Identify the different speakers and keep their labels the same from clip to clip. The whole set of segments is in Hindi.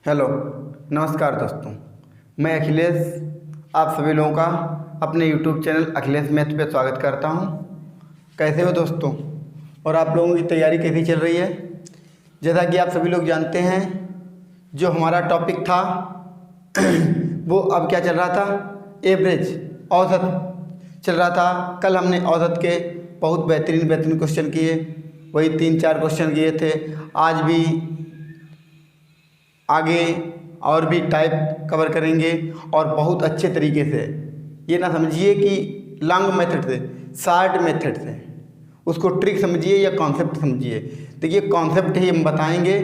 Speaker 1: हेलो, नमस्कार दोस्तों। मैं अखिलेश आप सभी लोगों का अपने यूट्यूब चैनल अखिलेश मैथ पे स्वागत करता हूं। कैसे हो दोस्तों? और आप लोगों की तैयारी कैसी चल रही है? जैसा कि आप सभी लोग जानते हैं, जो हमारा टॉपिक था वो अब क्या चल रहा था, एवरेज, औसत चल रहा था। कल हमने औसत के बहुत बेहतरीन क्वेश्चन किए, वही 3-4 क्वेश्चन किए थे। आज भी आगे और भी टाइप कवर करेंगे और बहुत अच्छे तरीके से। ये ना समझिए कि लॉन्ग मेथड से, शॉर्ट मेथड से उसको ट्रिक समझिए या कॉन्सेप्ट समझिए। देखिए, कॉन्सेप्ट ही हम बताएंगे।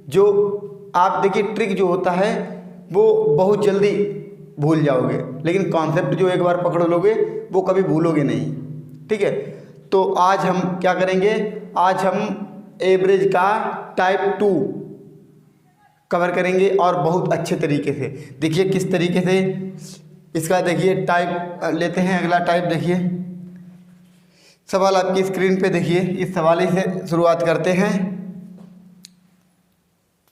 Speaker 1: जो आप देखिए, ट्रिक जो होता है वो बहुत जल्दी भूल जाओगे, लेकिन कॉन्सेप्ट जो एक बार पकड़ लोगे वो कभी भूलोगे नहीं। ठीक है, तो आज हम क्या करेंगे, आज हम एवरेज का टाइप 2 कवर करेंगे और बहुत अच्छे तरीके से। देखिए किस तरीके से इसका, देखिए टाइप लेते हैं। अगला टाइप देखिए, सवाल आपकी स्क्रीन पे देखिए। इस सवाल ही से शुरुआत करते हैं।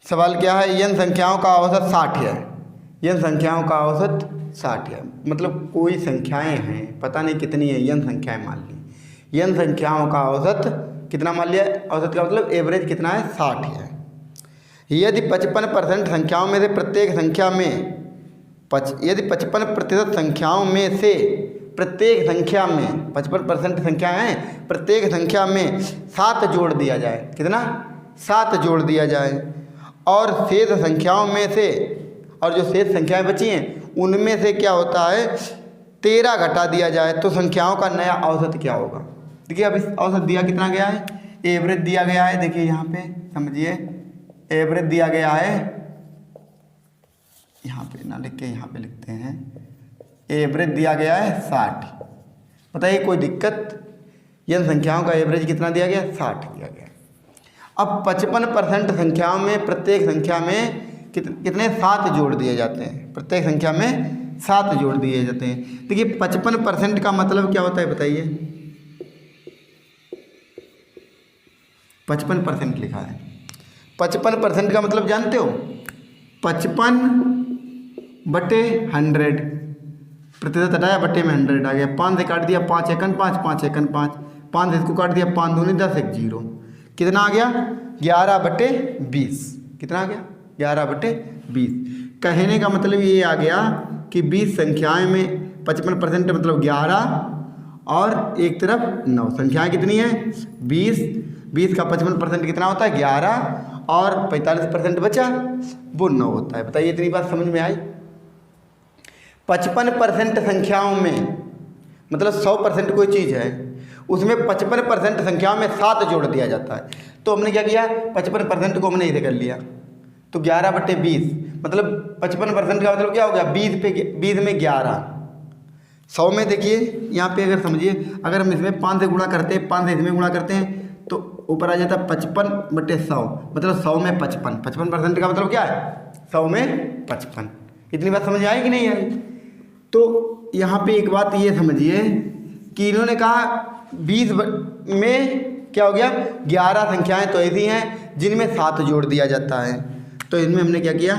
Speaker 1: सवाल क्या है? n संख्याओं का औसत 60 है। n संख्याओं का औसत 60 है, मतलब कोई संख्याएं हैं, पता नहीं कितनी है, n संख्याएं मान ली। n संख्याओं का औसत कितना मान लिया? औसत का मतलब एवरेज कितना है? 60 है। यदि 55% संख्याओं में से प्रत्येक संख्या में यदि 55% संख्याओं में से प्रत्येक संख्या में 55% संख्या है, प्रत्येक संख्या में 7 जोड़ दिया जाए। कितना? 7 जोड़ दिया जाए। और शेष संख्याओं में से, और जो शेष संख्याएं बची हैं उनमें से क्या होता है, 13 घटा दिया जाए, तो संख्याओं का नया औसत क्या होगा? देखिए, अब इस औसत दिया कितना गया है, एवरेज दिया गया है। देखिए यहाँ पे समझिए, एवरेज दिया गया है, यहाँ पे ना लिख के यहाँ पे लिखते हैं, एवरेज दिया गया है 60। बताइए कोई दिक्कत? इन संख्याओं का एवरेज कितना दिया गया? 60 दिया गया। अब 55% संख्याओं में प्रत्येक संख्या में कितने 7 जोड़ दिए जाते हैं। प्रत्येक संख्या में 7 जोड़ दिए जाते हैं। देखिए 55% का मतलब क्या होता है बताइए? 55% लिखा है। 55% का मतलब जानते हो? 55/100, प्रतिशत हटाया, बटे में 100 आ गया। 5 से काट दिया, 5 एकन 5, 5 एकन 5, 5 से इसको काट दिया, 5 दूनी 10, 1 0। कितना आ गया? 11/20। कितना आ गया? 11/20। कहने का मतलब ये आ गया कि 20 संख्याएं में 55% मतलब 11 और एक तरफ 9। संख्याएं कितनी है? 20 का 55% कितना होता है? 11 और 45% बचा वो 9 होता है। बताइए इतनी बात समझ में आई? 55% संख्याओं में मतलब 100% कोई चीज़ है, उसमें 55% संख्याओं में 7 जोड़ दिया जाता है। तो हमने क्या किया, 55% को हमने इसे कर लिया, तो 11/20 मतलब 55% का मतलब क्या हो गया? 20 में 11, 100 में। देखिए यहाँ पे अगर समझिए, अगर हम इसमें 5 से गुणा करते हैं, 5 से इसमें गुणा करते हैं, तो ऊपर आ जाता है 55/100, मतलब 100 में 55। 55% का मतलब क्या है? 100 में 55। इतनी बात समझ आई कि नहीं आई? तो यहाँ पे एक बात ये समझिए कि इन्होंने कहा 20 में क्या हो गया? 11 संख्याएं तो ऐसी हैं जिनमें 7 जोड़ दिया जाता है। तो इनमें हमने क्या किया,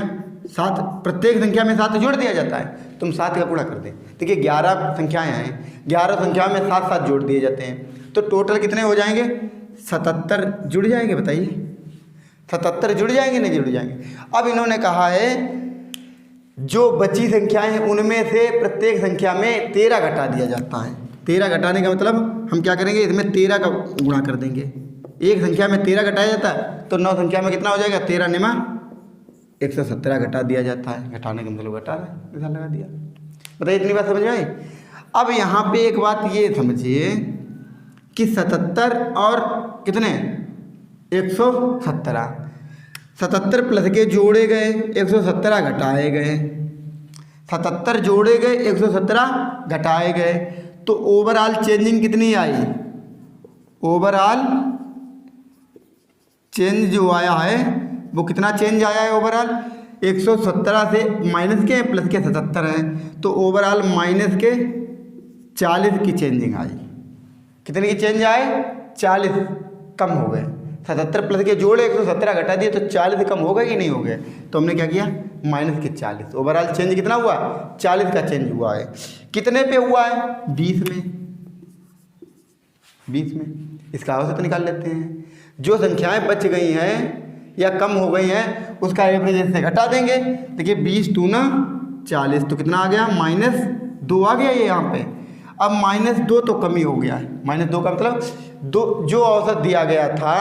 Speaker 1: 7, प्रत्येक संख्या में 7 जोड़ दिया जाता है। तुम 7 का गुणा कर दें। देखिए 11 संख्याएं हैं, 11 संख्याओं में 7 जोड़ दिए जाते हैं, तो टोटल कितने हो जाएंगे? 77 जुड़ जाएंगे। बताइए 77 जुड़ जाएंगे नहीं जुड़ जाएंगे? अब इन्होंने कहा है जो बची संख्याएं हैं उनमें से प्रत्येक संख्या में 13 घटा दिया जाता है। 13 घटाने का मतलब हम क्या करेंगे, इसमें 13 का गुणा कर देंगे। एक संख्या में 13 घटाया जाता है तो 9 संख्या में कितना हो जाएगा? 13 निमा 117 घटा दिया जाता है। घटाने का मतलब घटा रहा लगा दिया। बताइए इतनी बात समझ में आई? अब यहाँ पे एक बात ये समझिए कि 77 और कितने 117, 77 प्लस के जोड़े गए, 117 घटाए गए, 77 जोड़े गए, 117 घटाए गए, तो ओवरऑल चेंजिंग कितनी आई? ओवरऑल चेंज जो आया है वो कितना चेंज आया है? ओवरऑल 117 से माइनस के प्लस के 77 है, तो ओवरऑल माइनस के 40 की चेंजिंग आई। कितने की चेंज आए? 40 कम हो गए। 77 प्लस के जोड़े 117 घटा दिए तो 40 कम होगा कि नहीं हो गया। तो हमने क्या किया माइनस के 40। ओवरऑल चेंज कितना हुआ 40 का चेंज हुआ है। कितने पे हुआ है 20 में। इसका औसत निकाल लेते हैं। जो संख्याएं बच गई हैं या कम हो गई हैं उसका एवरेज से घटा देंगे। देखिए 20 2 ना 40 तो कितना आ गया -2 आ गया ये यहाँ पे। अब -2 तो कमी हो गया है। -2 का मतलब जो औसत दिया गया था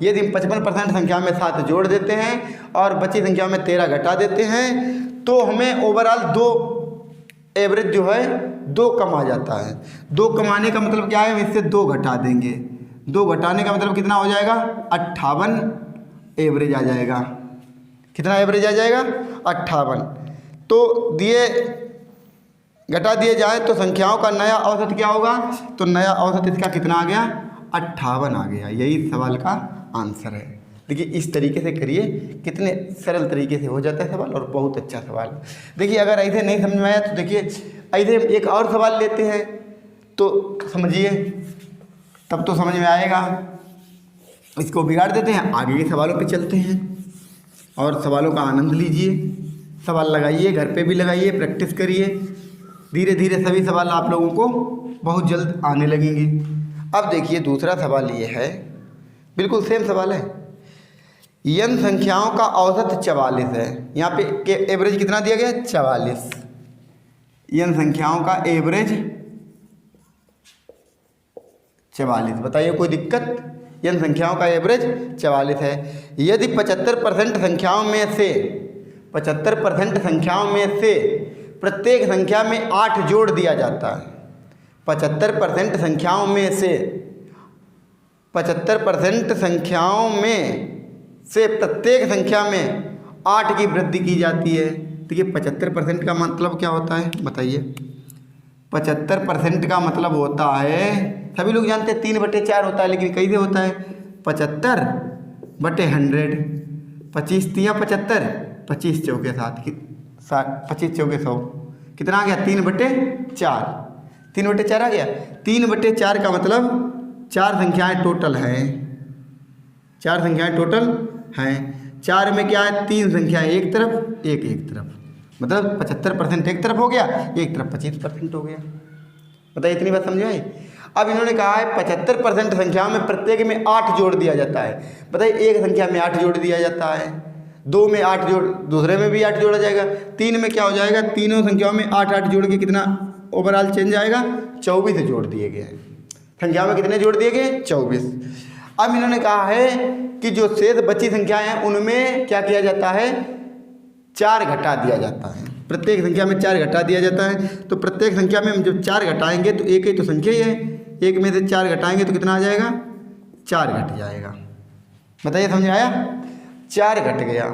Speaker 1: यदि हम 55% संख्या में 7 जोड़ देते हैं और बची संख्या में 13 घटा देते हैं तो हमें ओवरऑल 2 एवरेज जो है 2 कम आ जाता है। 2 कमाने का मतलब क्या है, हम इससे 2 घटा देंगे। 2 घटाने का मतलब कितना हो जाएगा 58 एवरेज आ जाएगा। कितना एवरेज आ जाएगा 58। तो दिए घटा दिए जाए तो संख्याओं का नया औसत क्या होगा, तो नया औसत इसका कितना आ गया 58 आ गया। यही सवाल का आंसर है। देखिए इस तरीके से करिए, कितने सरल तरीके से हो जाता है सवाल और बहुत अच्छा सवाल। देखिए अगर ऐसे नहीं समझ में आया तो देखिए ऐसे एक और सवाल लेते हैं तो समझिए, तब तो समझ में आएगा। इसको बिगाड़ देते हैं, आगे के सवालों पे चलते हैं और सवालों का आनंद लीजिए। सवाल लगाइए, घर पे भी लगाइए, प्रैक्टिस करिए। धीरे धीरे सभी सवाल आप लोगों को बहुत जल्द आने लगेंगे। अब देखिए दूसरा सवाल ये है, बिल्कुल सेम सवाल है। n संख्याओं का औसत 44 है। यहाँ पे एवरेज कितना दिया गया 44। n संख्याओं का एवरेज 44। बताइए कोई दिक्कत। n संख्याओं का एवरेज 44 है। यदि 75% संख्याओं में से 75% संख्याओं में से प्रत्येक संख्या में 8 जोड़ दिया जाता है। 75% संख्याओं में से 75% संख्याओं में से प्रत्येक संख्या में 8 की वृद्धि की जाती है। देखिए 75% का मतलब क्या होता है बताइए। 75% का मतलब होता है, सभी लोग जानते हैं 3/4 होता है, लेकिन कैसे होता है 75/100। 25 तिया 75, 25 चौके 7, 25 चौके 100, कितना आ गया 3/4। 3/4 आ गया। 3/4 का मतलब 4 संख्याएं टोटल हैं। 4 संख्याएं टोटल हैं। 4 में क्या है 3 संख्याएं एक तरफ, एक तरफ, मतलब 75% एक तरफ हो गया, एक तरफ 25% हो गया। बताइए इतनी बात समझ आई। अब इन्होंने कहा है 75% संख्या में प्रत्येक में 8 जोड़ दिया जाता है। बताइए एक संख्या में 8 जोड़ दिया जाता है, 2 में 8 जोड़, दूसरे में भी 8 जोड़ा जाएगा, 3 में क्या हो जाएगा, तीनों संख्याओं में 8 जोड़ के कितना ओवरऑल चेंज आएगा 24 जोड़ दिए गए हैं। संख्या में कितने जोड़ दिए गए 24। अब इन्होंने कहा है कि जो शेष बची संख्याएं हैं उनमें क्या किया जाता है 4 घटा दिया जाता है। प्रत्येक संख्या में 4 घटा दिया जाता है। तो प्रत्येक संख्या में हम जब 4 घटाएंगे तो एक ही तो संख्या ही है, एक में से 4 घटाएंगे तो कितना आ जाएगा 4 घट जाएगा। बताइए समझ आया। 4 घट गया।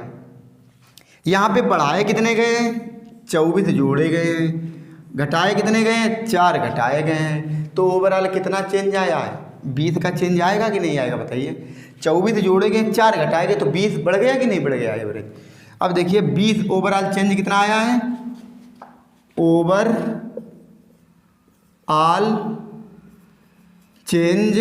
Speaker 1: यहाँ पे बढ़ाए कितने गए 24 जोड़े गए हैं, घटाए कितने गए 4 घटाए गए हैं। तो ओवरऑल कितना चेंज आया है 20 का चेंज आएगा कि नहीं आएगा बताइए। 24 जोड़े गए 4 घटाए गए तो 20 बढ़ गया कि नहीं बढ़ गया एवरेज। अब देखिए 20 ओवरऑल चेंज कितना आया है, ओवरऑल चेंज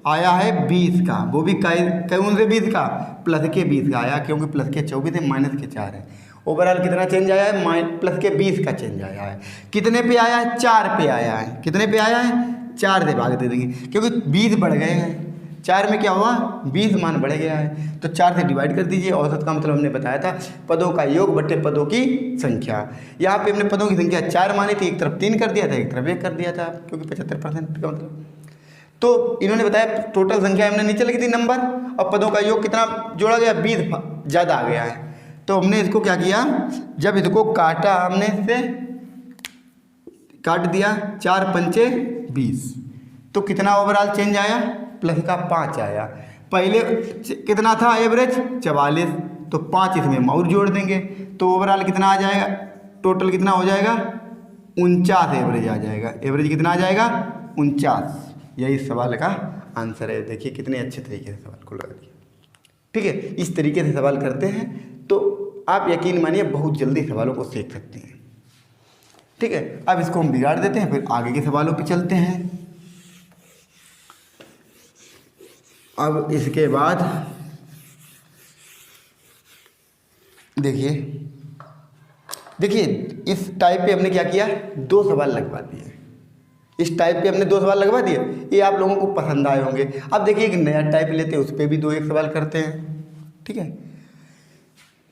Speaker 1: आया है 20 का। वो भी कौन से 20 का, प्लस के 20 का आया, क्योंकि प्लस के 24 है माइनस के 4 है। ओवरऑल कितना चेंज आया है प्लस के 20 का चेंज आया है। कितने पे आया है 4 पे आया है। कितने पे आया है 4 से भाग दे देंगे क्योंकि 20 बढ़ गए हैं। 4 में क्या हुआ 20 मान बढ़ गया है तो 4 से डिवाइड कर दीजिए। औसत का मतलब हमने बताया था पदों का योग बटे पदों की संख्या। यहाँ पे हमने पदों की संख्या 4 मानी थी, एक तरफ 3 कर दिया था, एक तरफ 1 कर दिया था, क्योंकि 75% का मतलब। तो इन्होंने बताया टोटल संख्या हमने नीचे लिखी थी नंबर, और पदों का योग कितना जोड़ा गया 20 ज़्यादा आ गया है। तो हमने इसको क्या किया, जब इसको काटा हमने इससे काट दिया 4 पंचे 20, तो कितना ओवरऑल चेंज आया प्लस का 5 आया। पहले कितना था एवरेज 44, तो 5 इसमें और जोड़ देंगे तो ओवरऑल कितना आ जाएगा, टोटल कितना हो जाएगा 49 एवरेज आ जाएगा। एवरेज कितना आ जाएगा 49। यही सवाल का आंसर है। देखिए कितने अच्छे तरीके से सवाल को लगा दिया। ठीक है, इस तरीके से सवाल करते हैं तो आप यकीन मानिए बहुत जल्दी सवालों को सीख सकते हैं। ठीक है, अब इसको हम बिगाड़ देते हैं, फिर आगे के सवालों पे चलते हैं। अब इसके बाद देखिए इस टाइप पे हमने क्या किया, 2 सवाल लगवा दिए। इस टाइप पे हमने 2 सवाल लगवा दिए, ये आप लोगों को पसंद आए होंगे। अब देखिए एक नया टाइप लेते हैं, उस पर भी 2-1 सवाल करते हैं, ठीक है।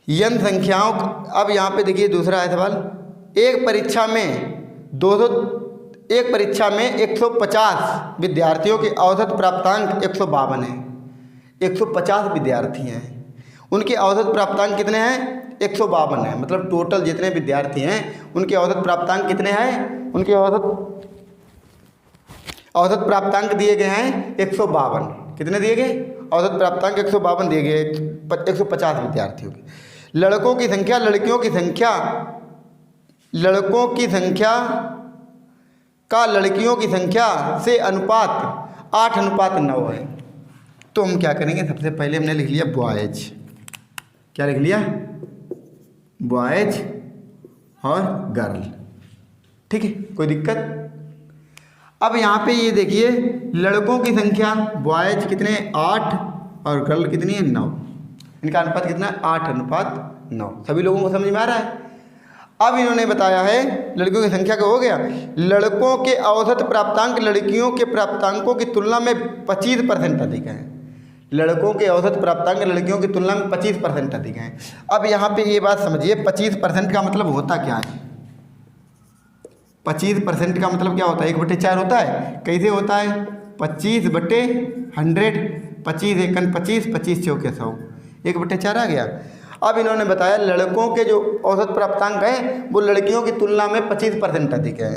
Speaker 1: n संख्याओं, अब यहाँ पे देखिए दूसरा है सवाल, एक परीक्षा में 150 विद्यार्थियों के औसत प्राप्तांक 152 है। 150 विद्यार्थी हैं, उनके औसत प्राप्तांक कितने हैं, 152 है। मतलब टोटल जितने विद्यार्थी हैं उनके औसत प्राप्तांक कितने हैं, उनके औसत प्राप्तांक दिए गए हैं 152। कितने दिए गए, औसत प्राप्तांक 152 दिए गए 150 विद्यार्थियों के। लड़कों की संख्या लड़कियों की संख्या का लड़कियों की संख्या से अनुपात 8:9 है। तो हम क्या करेंगे, सबसे पहले हमने लिख लिया बॉयज, क्या लिख लिया, बॉयज और गर्ल, ठीक है, कोई दिक्कत। अब यहाँ पे ये देखिए लड़कों की संख्या बॉयज कितने 8 और गर्ल कितनी है 9, इनका अनुपात कितना 8:9। सभी लोगों को समझ में आ रहा है। अब इन्होंने बताया है लड़कियों की संख्या का हो गया, लड़कों के औसत प्राप्तांक लड़कियों के प्राप्तांकों की तुलना में 25% अधिक हैं। लड़कों के औसत प्राप्तांक लड़कियों की तुलना में 25% अधिक हैं। अब यहाँ पे ये बात समझिए, 25% का मतलब होता क्या है, 25% का मतलब क्या होता है, 1/4 होता है। कैसे होता है, 25/100, 25 एकन 25, 25 चौके 100, 1/4 आ गया। अब इन्होंने बताया लड़कों के जो औसत प्राप्तांक हैं वो लड़कियों की तुलना में 25% अधिक है।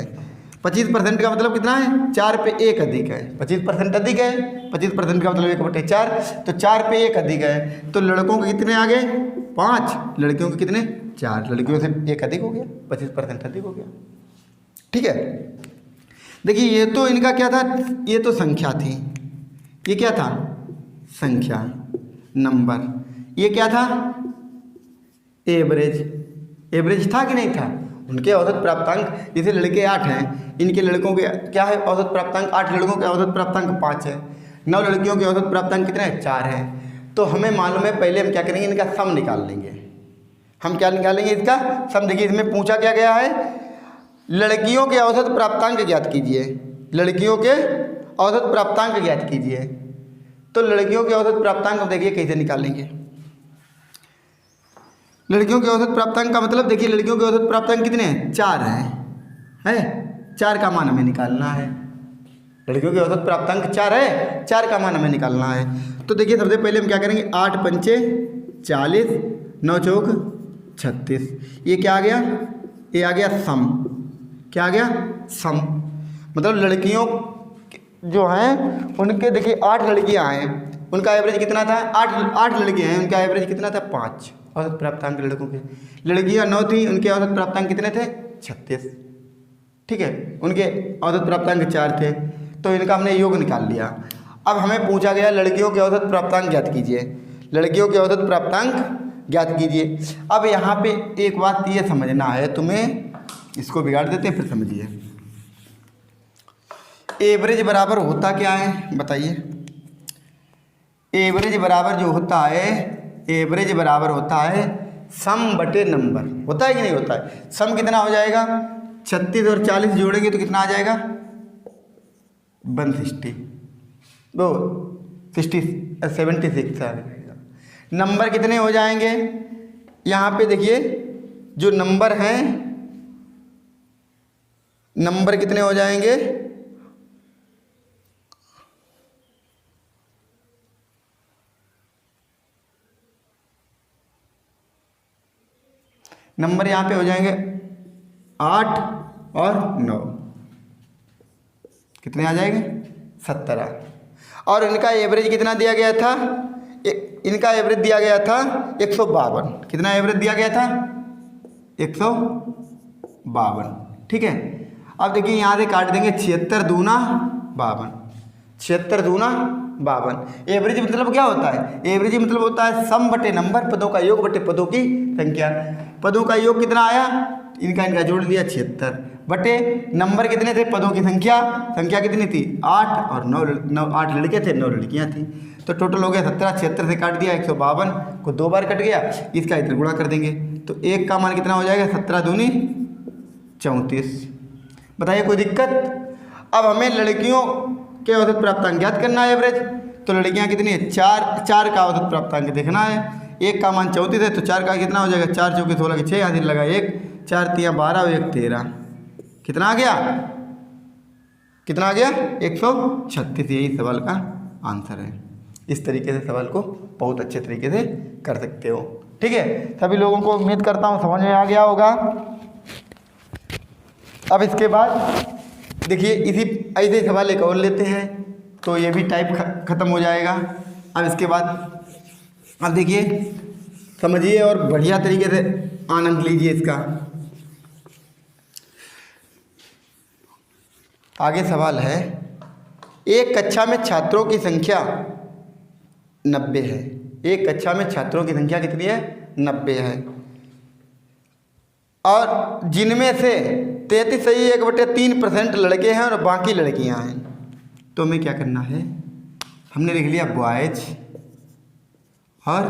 Speaker 1: 25% का मतलब कितना है, 4 पे 1 अधिक है। 25% अधिक है, 25% का मतलब 1/4, तो 4 पे 1 अधिक है। तो लड़कों के कितने आ गए 5, लड़कियों के कितने 4, लड़कियों से 1 अधिक हो गया, 25% अधिक हो गया, ठीक है। देखिए ये तो इनका क्या था, ये तो संख्या थी, ये क्या था, संख्या नंबर, ये क्या था एवरेज। एवरेज था कि नहीं था, उनके औसत प्राप्तांक, जैसे लड़के 8 हैं, इनके लड़कों के क्या है औसत प्राप्तांक 8, लड़कों के औसत प्राप्तांक 5 है, 9 लड़कियों के औसत प्राप्तांक कितने हैं 4 है। तो हमें मालूम है, पहले हम क्या करेंगे, इनका सम निकाल लेंगे। हम क्या निकालेंगे, इसका सम। देखिए इसमें पूछा क्या गया है, लड़कियों के औसत प्राप्तांक ज्ञात कीजिए, लड़कियों के औसत प्राप्तांक ज्ञात कीजिए। तो लड़कियों के औसत प्राप्तांक देखिए कैसे निकालेंगे। लड़कियों के औसत प्राप्तांक का मतलब देखिए, लड़कियों के औसत प्राप्तांक कितने हैं 4 हैं, 4 का मान हमें निकालना है। लड़कियों के औसत प्राप्तांक 4 है, 4 का मान हमें निकालना है। तो देखिए सबसे पहले हम क्या करेंगे, 8 पंचे 40, 9 चौक 36, ये क्या आ गया, ये आ गया सम। क्या आ गया, सम। मतलब लड़कियों जो हैं उनके देखिए 8 लड़कियां हैं, उनका एवरेज कितना था, 8 लड़कियां हैं, उनका एवरेज कितना था 5 औसत प्राप्तांक लड़कों के। लड़कियां 9 थी, उनके औसत प्राप्तांक कितने थे 36, ठीक है, उनके औसत प्राप्तांक 4 थे। तो इनका हमने योग निकाल लिया। अब हमें पूछा गया लड़कियों के औसत प्राप्तांक ज्ञात कीजिए, लड़कियों के औसत प्राप्तांक ज्ञात कीजिए। अब यहाँ पे एक बात ये समझना है तुम्हें, इसको बिगाड़ देते हैं फिर समझिए। एवरेज बराबर होता क्या है बताइए, एवरेज बराबर जो होता है, एवरेज बराबर होता है सम बटे नंबर, होता है कि नहीं होता है। सम कितना हो जाएगा, 36 और 40 जोड़ेंगे तो कितना आ जाएगा 160, वो 76 आ जाएगा। नंबर कितने हो जाएंगे, यहाँ पे देखिए जो नंबर हैं, नंबर कितने हो जाएंगे, नंबर यहाँ पे हो जाएंगे 8 और 9, कितने आ जाएंगे 17। और इनका एवरेज कितना दिया गया था, इनका एवरेज दिया गया था 152। कितना एवरेज दिया गया था 152, ठीक है। अब देखिए यहाँ से काट देंगे 76 दूना 52, 76 दूना 52। एवरेज मतलब क्या होता है, एवरेज मतलब होता है सम बटे नंबर, पदों का योग बटे पदों की संख्या। पदों का योग कितना आया, इनका जोड़ दिया 76 बटे नंबर कितने थे, पदों की संख्या, संख्या कितनी थी 8 और 9, 8 लड़के थे 9 लड़कियां थी। तो टोटल हो गया 17, 76 से काट दिया 152 को 2 बार कट गया, इसका इधर गुणा कर देंगे तो 1 का मान कितना हो जाएगा 17 दूनी 34। बताइए कोई दिक्कत। अब हमें लड़कियों के औसत प्राप्तांक ज्ञात करना है एवरेज, तो लड़कियां कितनी है 4 का औसत प्राप्तांक देखना है। 1 का मान 34 है तो 4 का कितना हो जाएगा 4 चौके 16 के 6 यहाँ लगा 1, 4 तियाँ 12 और 1 13, कितना आ गया 136। यही सवाल का आंसर है। इस तरीके से सवाल को बहुत अच्छे तरीके से कर सकते हो। ठीक है, सभी लोगों को उम्मीद करता हूँ समझ में आ गया होगा। अब इसके बाद देखिए इसी ऐसे सवाल एक और लेते हैं तो ये भी टाइप ख़त्म हो जाएगा। अब इसके बाद अब देखिए समझिए और बढ़िया तरीके से आनंद लीजिए इसका। आगे सवाल है, एक कक्षा में छात्रों की संख्या 90 है। एक कक्षा में छात्रों की संख्या कितनी है 90 है और जिनमें से 33.1/3% लड़के हैं और बाकी लड़कियां हैं। तो हमें क्या करना है, हमने लिख लिया बॉयज और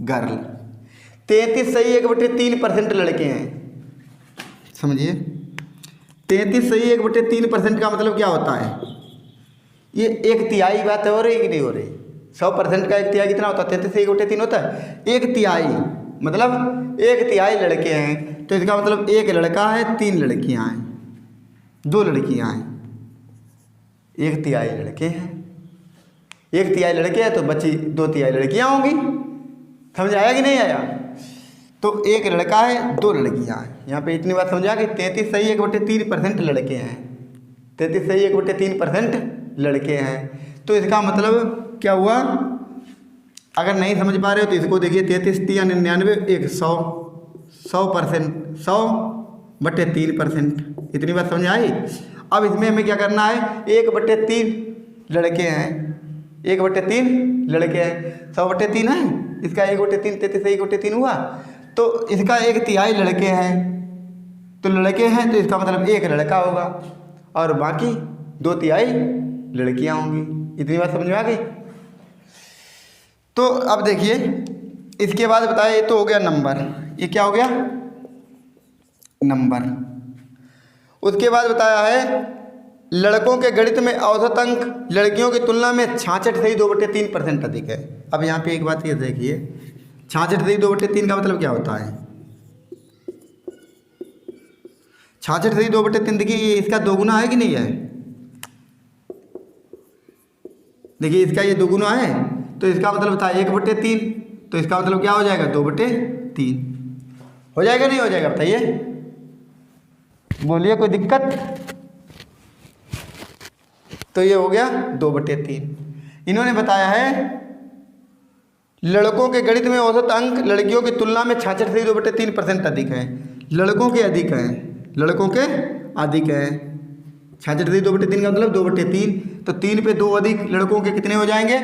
Speaker 1: गर्ल। 33.1/3% लड़के हैं, समझिए 33.1/3% का मतलब क्या होता है, ये 1/3 बात हो रही कि नहीं हो रही। 100% का 1/3 कितना होता है 33.1/3 होता है। 1/3 मतलब 1/3 लड़के हैं, तो इसका मतलब 1 लड़का है 3 लड़कियां हैं, 2 लड़कियां हैं। 1/3 लड़के हैं, 1/3 लड़के हैं तो बची 2/3 लड़कियां होंगी। समझ आया कि नहीं आया। तो 1 लड़का है 2 लड़कियां हैं। यहाँ पे इतनी बात समझा कि 33.1/3% लड़के हैं, 33.1/3% लड़के हैं। तो इसका मतलब क्या हुआ, अगर नहीं समझ पा रहे हो तो इसको देखिए 33×99 100, 100%, 100/3%। इतनी बात समझ आई। अब इसमें हमें क्या करना है, 1/3 लड़के हैं, 1/3 लड़के हैं, 100/3 है, इसका 1/3 33.1/3 हुआ। तो इसका 1/3 लड़के हैं, तो लड़के हैं तो इसका मतलब 1 लड़का होगा और बाकी 2/3 लड़कियां होंगी। इतनी बात समझ में आ गई। तो अब देखिए इसके बाद बताया, ये तो हो गया नंबर, ये क्या हो गया नंबर। उसके बाद बताया है लड़कों के गणित में औसत अंक लड़कियों की तुलना में 66.2/3% अधिक है। अब यहाँ पे एक बात ये देखिए, 66.2/3 का मतलब क्या होता है। 66.2/3 देखिए ये इसका 2 गुना है कि नहीं है। देखिए इसका ये 2 गुना है, तो इसका मतलब था 1/3, तो इसका मतलब क्या हो जाएगा 2/3 हो जाएगा नहीं हो जाएगा, बताइए बोलिए कोई दिक्कत। तो ये हो गया 2/3। इन्होंने बताया है लड़कों के गणित में औसत अंक लड़कियों की तुलना में 66.2/3% अधिक है। लड़कों के अधिक हैं, लड़कों के अधिक हैं। 66.2/3 का मतलब 2/3, तो 3 पे 2 अधिक लड़कों के कितने हो जाएंगे,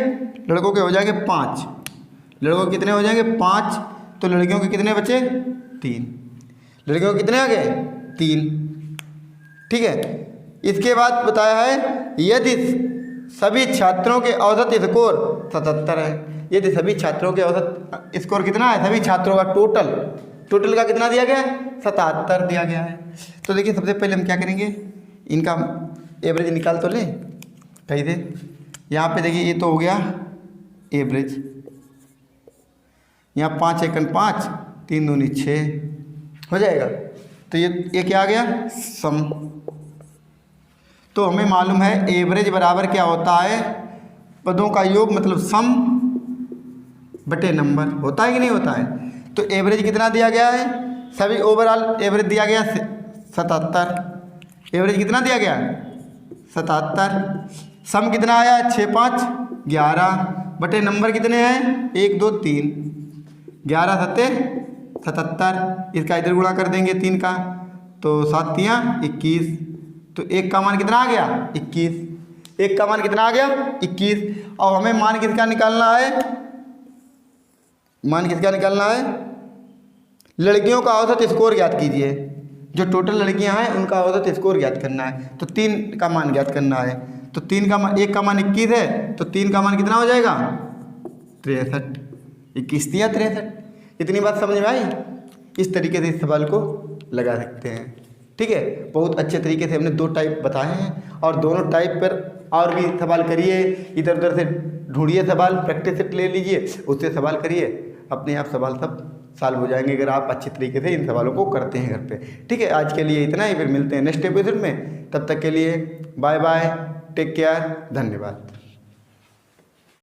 Speaker 1: लड़कों के हो जाएंगे 5। लड़कों के कितने हो जाएंगे 5, तो लड़कियों के कितने बचे 3। लड़कियों के कितने आ गए 3। ठीक है। इसके बाद बताया है यदि सभी छात्रों के औसत स्कोर 77 है। यदि सभी छात्रों के औसत स्कोर कितना है, सभी छात्रों का टोटल का कितना दिया गया है 77 दिया गया है। तो देखिए सबसे पहले हम क्या करेंगे, इनका एवरेज निकाल तो लें कहीं से। यहाँ पे देखिए ये तो हो गया एवरेज, यहाँ 5 एकन 5, 3 दूनी 6 हो जाएगा। तो ये क्या आ गया सम। तो हमें मालूम है एवरेज बराबर क्या होता है, पदों का योग मतलब सम बटे नंबर। होता है कि नहीं होता है। तो एवरेज कितना दिया गया है, सभी ओवरऑल एवरेज दिया गया 77। एवरेज कितना दिया गया 77। सम कितना आया 6 5 11 बटे नंबर कितने हैं 1 2 3, 11 7 77। इसका इधर गुणा कर देंगे 3 का, तो 7 3 21। तो 1 का मान कितना आ गया 21। 1 का मान कितना आ गया 21। और हमें मान किसका निकालना है, मान किसका निकालना है, लड़कियों का औसत स्कोर ज्ञात कीजिए। जो टोटल लड़कियां हैं उनका औसत स्कोर ज्ञात करना है। तो 3 का मान ज्ञात करना है। तो 3 का मान, 1 का मान 21 है, तो 3 का मान कितना हो जाएगा 63। 21 या 63। इतनी बात समझ में आई। इस तरीके से इस सवाल को लगा सकते हैं। ठीक है, बहुत अच्छे तरीके से हमने 2 टाइप बताए हैं, और दोनों टाइप पर और भी सवाल करिए, इधर उधर से ढूंढिए सवाल, प्रैक्टिस सेट ले लीजिए, उससे सवाल करिए, अपने आप सवाल सब सॉल्व हो जाएंगे अगर आप अच्छी तरीके से इन सवालों को करते हैं घर पे। ठीक है, आज के लिए इतना ही, फिर मिलते हैं नेक्स्ट एपिसोड में। तब तक के लिए बाय बाय, टेक केयर, धन्यवाद।